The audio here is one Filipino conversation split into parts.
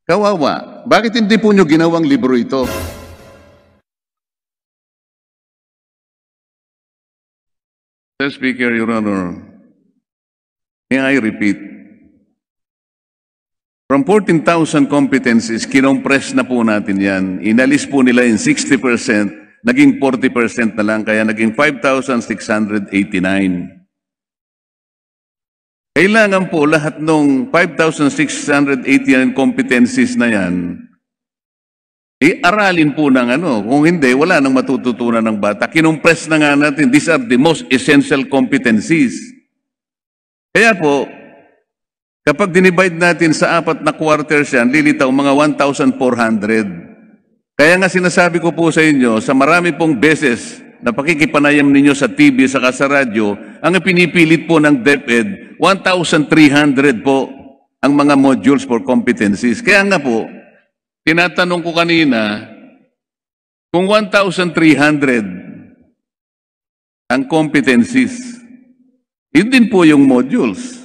Kawawa. Bakit hindi po nyo ginawang libro ito? Mr. Speaker, Your Honor, may I repeat? From 14,000 competencies, kinompress na po natin yan. Inalis po nila yung 60%, naging 40% na lang, kaya naging 5,689. Kailangan po lahat ng 5,689 competencies na yan, aralin po ng ano. Kung hindi, wala nang matututunan ng bata. Kinompress na nga natin, these are the most essential competencies. Kaya po, kapag dinivide natin sa 4 na quarters yan, lilitaw mga 1,400. Kaya nga sinasabi ko po sa inyo, sa marami pong beses na pakikipanayam ninyo sa TV, saka sa radyo, ang pinipilit po ng DepEd, 1,300 po ang mga modules for competencies. Kaya nga po, tinatanong ko kanina, kung 1,300 ang competencies, yun din po yung modules.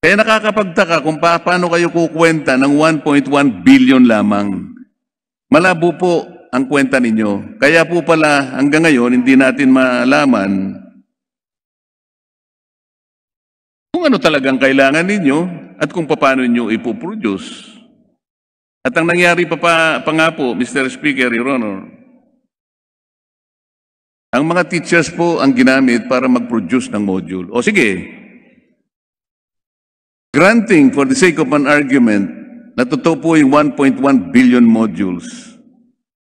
Kaya nakakapagtaka kung paano kayo kukwenta ng 1.1 billion lamang. Malabo po ang kwenta ninyo. Kaya po pala hanggang ngayon hindi natin malaman kung ano talagang kailangan ninyo at kung paano ninyo ipoproduce. At ang nangyari pa nga po, Mr. Speaker, Your Honor, ang mga teachers po ang ginamit para mag-produce ng module. O sige, granting for the sake of an argument na totoo po yung 1.1 billion modules.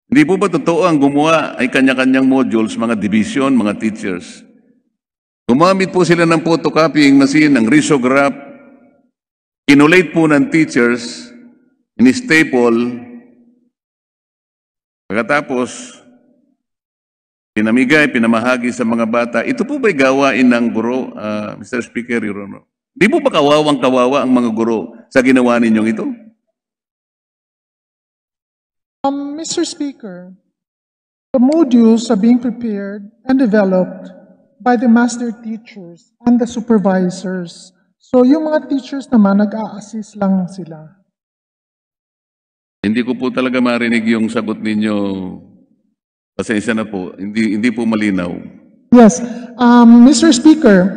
Hindi po ba totoo ang gumawa ay kanya-kanyang modules, mga division, mga teachers? Gumamit po sila ng photocopying machine, ng risograph, kinulate po ng teachers, in-staple, pagkatapos, pinamigay, pinamahagi sa mga bata. Ito po ba'y gawain ng guro, Mr. Speaker, Your Honor? Di po ba kawawang-kawawa ang mga guro sa ginawa ninyong ito? Mr. Speaker, the modules are being prepared and developed by the master teachers and the supervisors. So yung mga teachers naman, nag-a-assist lang sila. Hindi ko po talaga marinig yung sagot ninyo. Pasensya na po, hindi po malinaw. Yes, Mr. Speaker,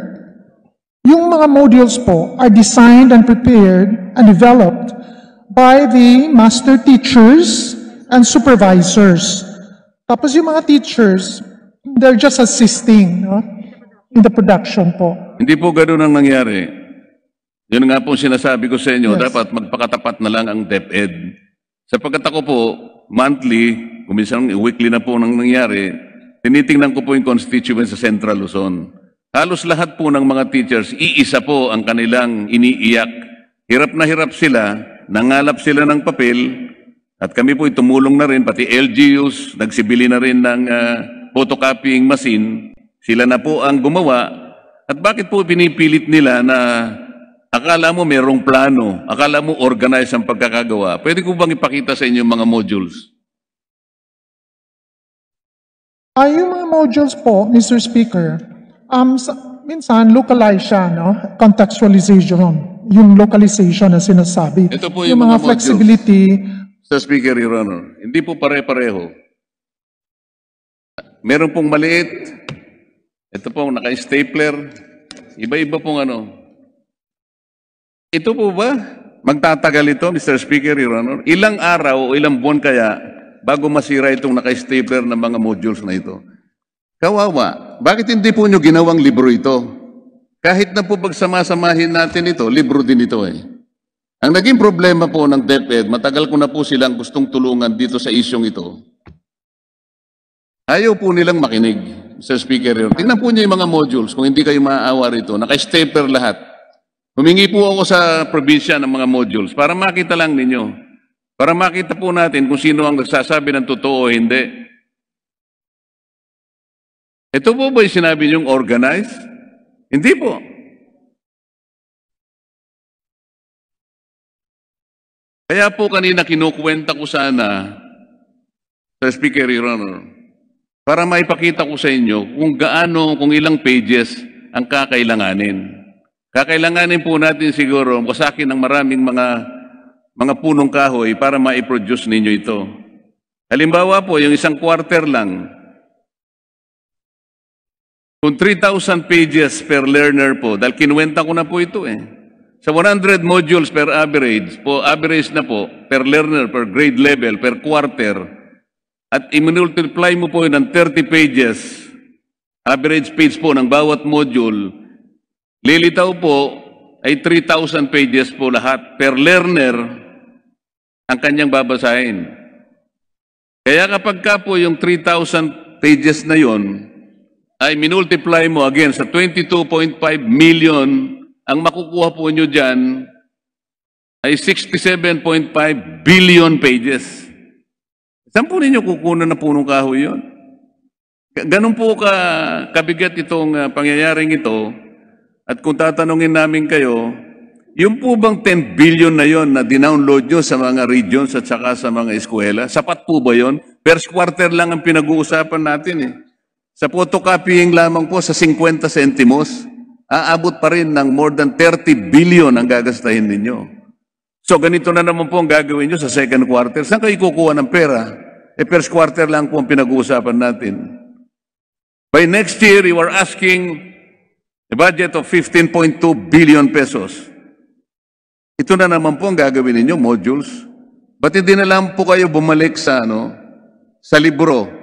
yung mga modules po are designed and prepared and developed by the master teachers and supervisors. Tapos yung mga teachers, they're just assisting, no, in the production po. Hindi po ganoon ang nangyari. Yun nga po sinasabi ko sa inyo, Yes. dapat magpakatapat na lang ang DepEd. Sapagkat ako po, monthly, kuminsan weekly na po nang nangyari, tinitingnan ko po yung constituents sa Central Luzon. Halos lahat po ng mga teachers, iisa po ang kanilang iniiyak. Hirap na hirap sila, nangalap sila ng papel, at kami po tumulong na rin, pati LGUs, nagsibili na rin ng photocopying machine. Sila na po ang gumawa. At bakit po pinipilit nila na akala mo mayroong plano, akala mo organize ang pagkakagawa? Pwede ko bang ipakita sa inyo mga modules? Yung mga modules po, Mr. Speaker, minsan localize siya, no? Contextualization, yung localization na sinasabi. Ito po yung mga modules. flexibility. Mr. Speaker, Your Honor, hindi po pare-pareho. Meron pong maliit, ito pong naka-stapler, iba-iba pong ano. Ito po ba? Magtatagal ito, Mr. Speaker, Your Honor? Ilang araw o ilang buwan kaya bago masira itong naka-stapler ng mga modules na ito? Kawawa. Bakit hindi po nyo ginawang libro ito? Kahit na po pagsama-samahin natin ito, libro din ito eh. Ang naging problema po ng DepEd, matagal ko na po silang gustong tulungan dito sa isyong ito. Ayaw po nilang makinig, Mr. Speaker. Tingnan po niyo yung mga modules, kung hindi kayo maaawa rito, naka-stapler lahat. Humingi po ako sa probinsya ng mga modules para makita lang ninyo. Para makita po natin kung sino ang nagsasabi ng totoo o hindi. Ito po ba yung sinabi niyong organize? Hindi po. Kaya po kanina kinukwenta ko sana sa Speaker, Your Honor, para maipakita ko sa inyo kung ilang pages ang kakailanganin. Kakailanganin po natin siguro, sa akin ng maraming mga punong kahoy para ma-produce ninyo ito. Halimbawa po, yung isang quarter lang, kung 3,000 pages per learner po, dahil kinuwenta ko na po ito sa 100 modules per average na po, per learner, per grade level, per quarter, at i-multiply mo po ng 30 pages, average page po ng bawat module, lilitaw po ay 3,000 pages po lahat per learner ang kanyang babasahin. Kaya kapag ka po yung 3,000 pages na yon ay minultiply mo again sa 22.5 million, ang makukuha po nyo dyan ay 67.5 billion pages. Saan po ninyo kukunan na punong kahoy yun? Ganun po kabigat itong pangyayaring ito. At kung tatanungin namin kayo, yung po bang 10 billion na yon na dinownload nyo sa mga regions at saka sa mga eskwela, sapat po ba yon? First quarter lang ang pinag-uusapan natin Sa photocopying lamang po sa 50 centimos, aabot pa rin ng more than 30 billion ang gagastahin ninyo. So ganito na naman po ang gagawin nyo sa second quarter. Saan kayo kukuha ng pera? First quarter lang po ang pinag-uusapan natin. By next year, you are asking a budget of 15.2 billion pesos. Ito na naman po ang gagawin ninyo, modules. Ba't hindi na lang po kayo bumalik sa libro?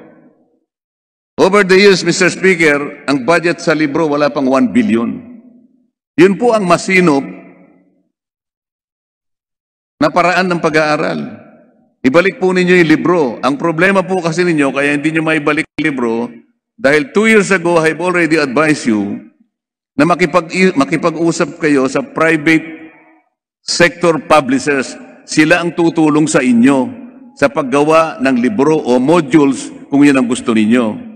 Over the years, Mr. Speaker, ang budget sa libro wala pang 1 billion. Yun po ang masinop na paraan ng pag-aaral. Ibalik po ninyo yung libro. Ang problema po kasi ninyo, kaya hindi nyo maibalik yung libro, dahil 2 years ago, I've already advised you na makipag-usap kayo sa private sector publishers. Sila ang tutulong sa inyo sa paggawa ng libro o modules kung yun ang gusto ninyo.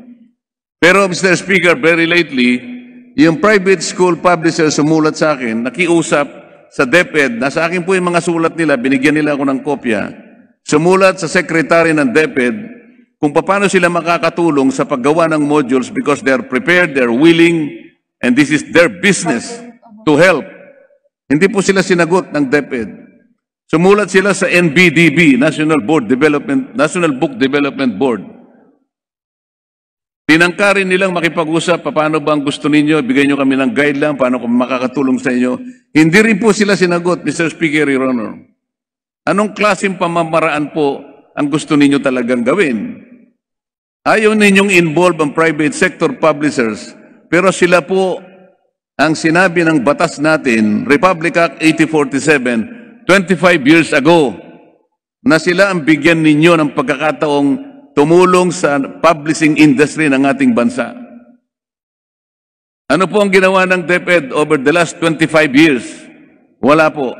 Pero Mr. Speaker, very lately, yung private school publishers sumulat sa akin, nakiusap sa DepEd, nasa akin po yung mga sulat nila, binigyan nila ako ng kopya, sumulat sa secretary ng DepEd kung paano sila makakatulong sa paggawa ng modules because they're prepared, they're willing, and this is their business to help. Hindi po sila sinagot ng DepEd. Sumulat sila sa NBDB, National Book Development Board. Tinangkarin nilang makipag-usap, paano ba ang gusto ninyo, bigay nyo kami ng guideline, paano kami makakatulong sa inyo. Hindi rin po sila sinagot, Mr. Speaker, Your Honor. Anong klaseng pamamaraan po ang gusto ninyo talagang gawin? Ayaw ninyong involve ang private sector publishers, pero sila po ang sinabi ng batas natin, Republic Act 8047, 25 years ago, na sila ang bigyan ninyo ng pagkakataong tumulong sa publishing industry ng ating bansa. Ano po ang ginawa ng DepEd over the last 25 years? Wala po.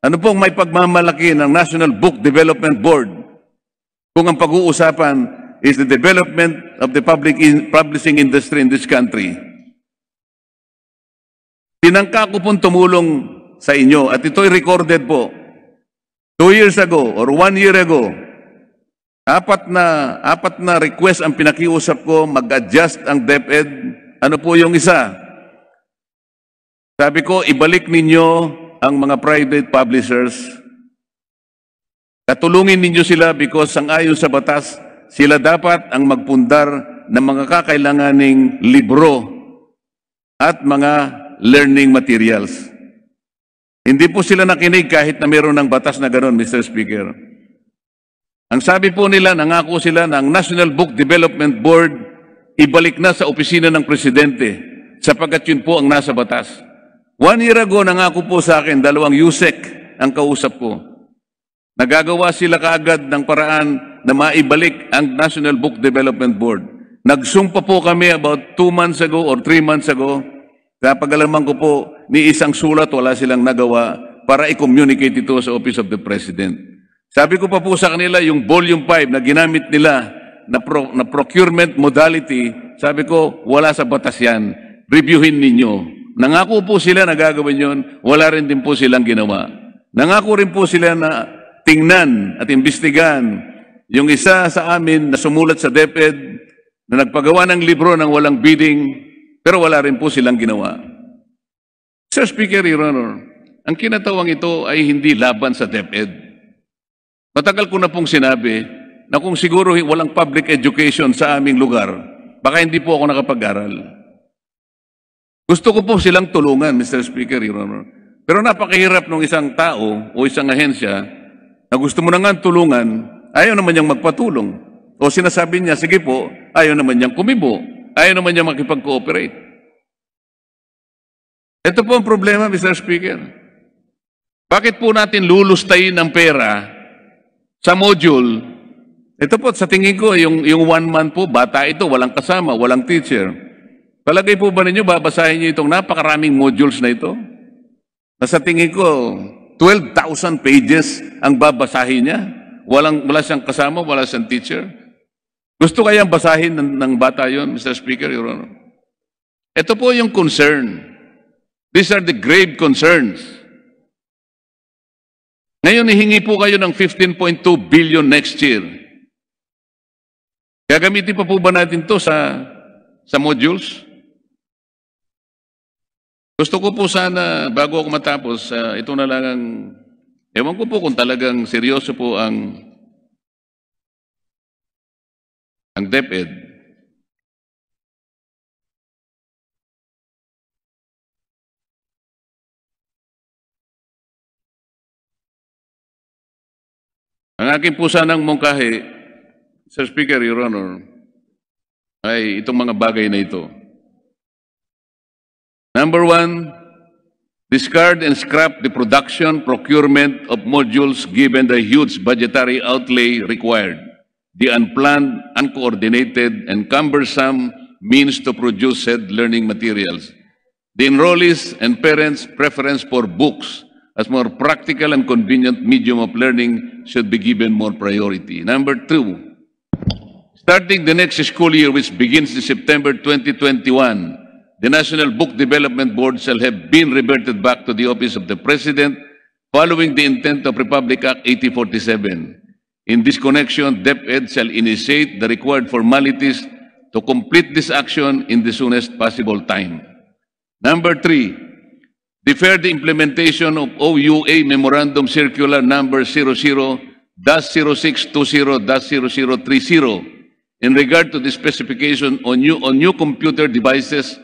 Ano po ang may pagmamalaki ng National Book Development Board kung ang pag-uusapan is the development of the publishing industry in this country? Tinangka ko pong tumulong sa inyo at ito'y recorded po. 2 years ago or 1 year ago, apat na request ang pinakiusap ko, mag-adjust ang DepEd. Ano po yung isa? Sabi ko, ibalik ninyo ang mga private publishers. Katulungin ninyo sila because ang ayon sa batas, sila dapat ang magpundar ng mga kakailanganing libro at mga learning materials. Hindi po sila nakinig kahit na meron ng batas na gano'n, Mr. Speaker. Ang sabi po nila, nangako sila ng National Book Development Board, ibalik na sa opisina ng Presidente, sapagkat yun po ang nasa batas. 1 year ago, nangako po sa akin, 2 USEC ang kausap ko. Nagagawa sila kaagad ng paraan na maibalik ang National Book Development Board. Nagsumpa po kami about 2 months ago or 3 months ago. Kapag-alaman ko po, ni isang sulat wala silang nagawa para i-communicate ito sa Office of the President. Sabi ko pa po sa kanila, yung Volume 5 na ginamit nila na procurement modality, sabi ko, wala sa batas yan. Reviewin ninyo. Nangako po sila na gagawin yun, wala rin din po silang ginawa. Nangako rin po sila na tingnan at imbestigahan yung isa sa amin na sumulat sa DepEd na nagpagawa ng libro ng walang bidding, pero wala rin po silang ginawa. Sir Speaker, Your Honor, ang kinatawang ito ay hindi laban sa DepEd. Matagal ko na pong sinabi na kung siguro walang public education sa aming lugar, baka hindi po ako nakapag-aral. Gusto ko po silang tulungan, Mr. Speaker, Your Honor. Pero napakahirap ng isang tao o isang ahensya na gusto mo na nga tulungan, ayaw naman niyang magpatulong. O sinasabi niya, sige po, ayaw naman niyang kumibo, ayaw naman niyang makipag-cooperate. Ito po ang problema, Mr. Speaker. Bakit po natin lulustayin ang pera sa module? Ito po, sa tingin ko, yung 1 month po, bata ito, walang kasama, walang teacher. Palagay po ba ninyo, babasahin niyo itong napakaraming modules na ito? Na sa tingin ko, 12,000 pages ang babasahin niya. Wala siyang kasama, wala siyang teacher. Gusto kayang basahin ng bata yon, Mr. Speaker, Your Honor? Ito po yung concern. These are the grave concerns. Ngayon, hihingi po kayo ng 15.2 billion next year. Gagamitin pa po ba natin to sa modules? Gusto ko po sana, bago ako matapos, ito na lang ang, ewan ko po kung talagang seryoso po ang DepEd. Ang aking po sanang mungkahi, Sir Speaker, Your Honor, ay itong mga bagay na ito. Number 1, discard and scrap the production, procurement of modules given the huge budgetary outlay required, the unplanned, uncoordinated, and cumbersome means to produce said learning materials. The enrollees and parents' preference for books as more practical and convenient medium of learning should be given more priority. Number 2, starting the next school year, which begins in September 2021, the National Book Development Board shall have been reverted back to the office of the President following the intent of Republic Act 8047. In this connection, DepEd shall initiate the required formalities to complete this action in the soonest possible time. Number 3, defer the implementation of OUA Memorandum Circular Number 00-0620-0030 in regard to the specification on new computer devices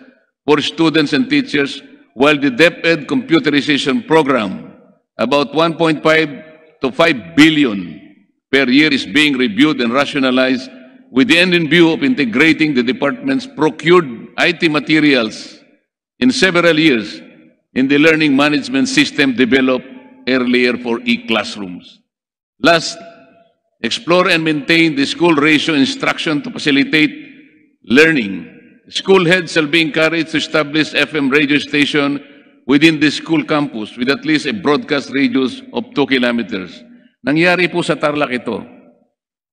for students and teachers, while the DepEd computerization program, about 1.5 to 5 billion per year, is being reviewed and rationalized with the end in view of integrating the department's procured IT materials in several years in the learning management system developed earlier for e-classrooms. Last, explore and maintain the school ratio instruction to facilitate learning. School heads shall be encouraged to establish FM radio station within the school campus with at least a broadcast radius of 2 kilometers. Nangyari po sa Tarlac ito.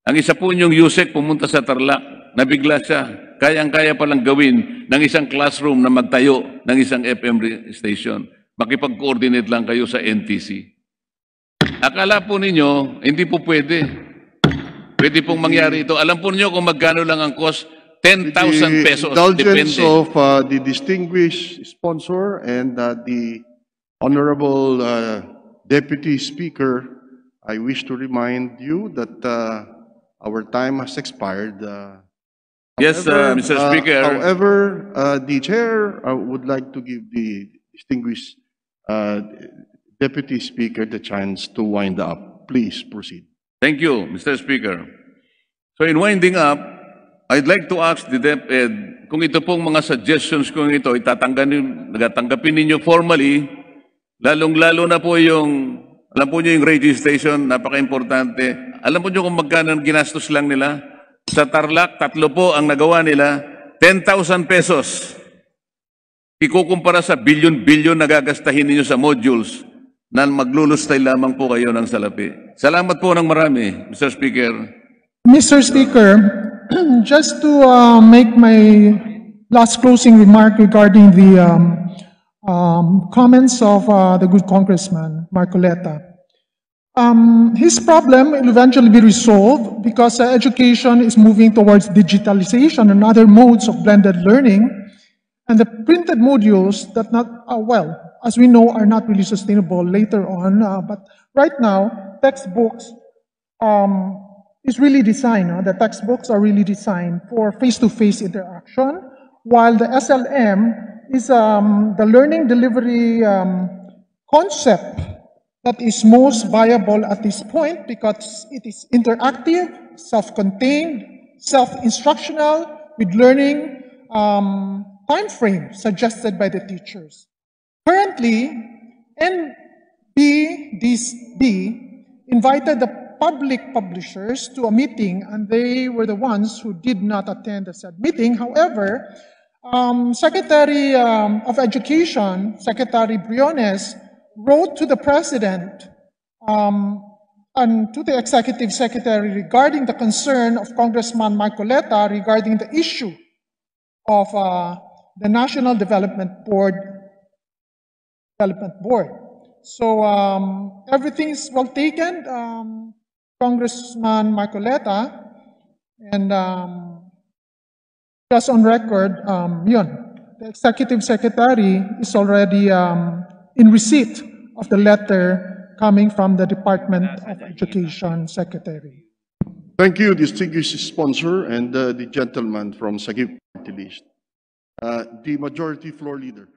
Ang isa po niyong Yusek pumunta sa Tarlac, nabigla siya. Kayang-kaya palang gawin ng isang classroom na magtayo ng isang FM station. Makipag-coordinate lang kayo sa NTC. Akala po ninyo, hindi po pwede. Pwede pong mangyari ito. Alam po niyo kung magkano lang ang cost? 10,000 pesos. Indulgence Depende. of the distinguished sponsor and the Honorable Deputy Speaker, I wish to remind you that our time has expired. Yes, Mr. Speaker. However, the chair would like to give the distinguished Deputy Speaker the chance to wind up. Please proceed. Thank you, Mr. Speaker. So in winding up, I'd like to ask the DepEd kung ito pong mga suggestions kong ito nagatanggapin ninyo formally, lalong-lalo na po yung, alam po nyo yung radio station, napaka-importante. Alam po nyo kung magkano ginastos lang nila? Sa Tarlac, 3 po ang nagawa nila, 10,000 pesos. Ikukumpara sa bilyon-bilyon na gagastahin ninyo sa modules na maglulustay lamang po kayo ng salapi. Salamat po ng marami, Mr. Speaker. Mr. Speaker, just to make my last closing remark regarding the comments of the good Congressman, Marcoleta. His problem will eventually be resolved because education is moving towards digitalization and other modes of blended learning, and the printed modules that as we know, are not really sustainable later on. But right now, textbooks is really designed. The textbooks are really designed for face-to-face interaction, while the SLM is the learning delivery concept that is most viable at this point because it is interactive, self-contained, self-instructional, with learning time frame suggested by the teachers. Currently, NBDSB invited the public publishers to a meeting, and they were the ones who did not attend the said meeting. However, Secretary of Education, Secretary Briones, wrote to the President and to the Executive Secretary regarding the concern of Congressman Marcoleta regarding the issue of the National Development Board. So everything is well taken, Congressman Marcoleta, and just on record, the Executive Secretary is already in receipt of the letter coming from the Department of Education Secretary. Thank you, distinguished sponsor, and the gentleman from Sagip Party List. The Majority Floor Leader.